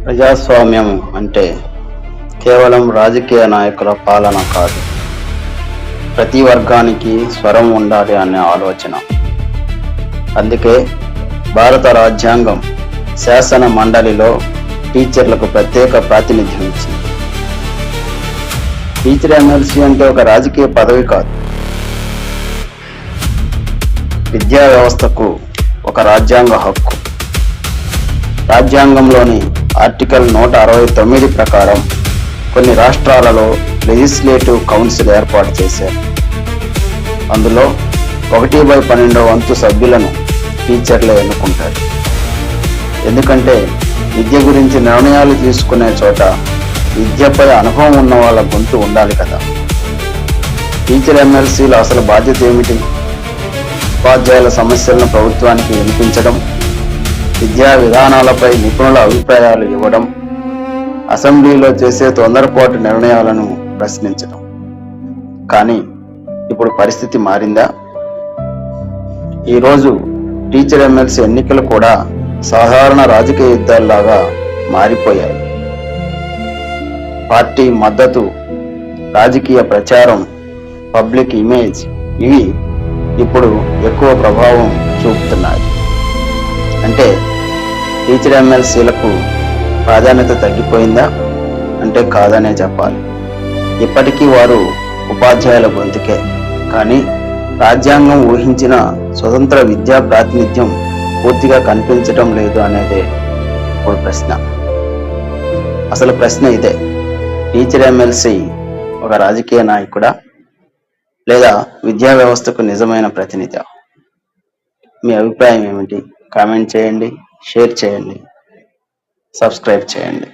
ప్రజాస్వామ్యం అంటే కేవలం రాజకీయ నాయకుల పాలన కాదు, ప్రతి వర్గానికి స్వరం ఉండాలి అనే ఆలోచన. అందుకే భారత రాజ్యాంగం శాసన మండలిలో టీచర్లకు ప్రత్యేక ప్రాతినిధ్యం ఇచ్చింది. టీచర్ ఎమ్మెల్సీ అంటే ఒక రాజకీయ పదవి కాదు, విద్యా వ్యవస్థకు ఒక రాజ్యాంగ హక్కు. రాజ్యాంగంలోని ఆర్టికల్ 169 ప్రకారం కొన్ని రాష్ట్రాలలో లెజిస్లేటివ్ కౌన్సిల్ ఏర్పాటు చేశారు. అందులో 1/12 వంతు సభ్యులను టీచర్లే ఎన్నుకుంటారు. ఎందుకంటే విద్య గురించి నిర్ణయాలు తీసుకునే చోట విద్యపై అనుభవం ఉన్న వాళ్ళ గొంతు ఉండాలి కదా. టీచర్ ఎమ్మెల్సీల అసలు బాధ్యత ఏమిటి? ఉపాధ్యాయుల సమస్యలను ప్రభుత్వానికి వినిపించడం, విద్యా విధానాలపై నిపుణుల అభిప్రాయాలు ఇవ్వడం, అసెంబ్లీలో చేసే తొందరపాటు నిర్ణయాలను ప్రశ్నించడం. కానీ ఇప్పుడు పరిస్థితి మారిందా? ఈరోజు టీచర్ ఎమ్మెల్సీ ఎన్నికలు కూడా సాధారణ రాజకీయ యుద్ధాల్లాగా మారిపోయాయి. పార్టీ మద్దతు, రాజకీయ ప్రచారం, పబ్లిక్ ఇమేజ్ ఇవి ఇప్పుడు ఎక్కువ ప్రభావం చూపుతున్నాయి. అంటే టీచర్ ఎమ్మెల్సీలకు ప్రాధాన్యత తగ్గిపోయిందా అంటే కాదనే చెప్పాలి. ఇప్పటికీ వారు ఉపాధ్యాయుల గొంతుకే, కానీ రాజ్యాంగం ఊహించిన స్వతంత్ర విద్యా ప్రాతినిధ్యం పూర్తిగా కనిపించడం లేదు అనేదే ఇప్పుడు ప్రశ్న. అసలు ప్రశ్న ఇదే: టీచర్ ఎమ్మెల్సీ ఒక రాజకీయ నాయకుడా, లేదా విద్యా వ్యవస్థకు నిజమైన ప్రతినిధి? మీ అభిప్రాయం ఏమిటి? కామెంట్ చేయండి, షేర్ చేయండి, సబ్స్క్రైబ్ చేయండి.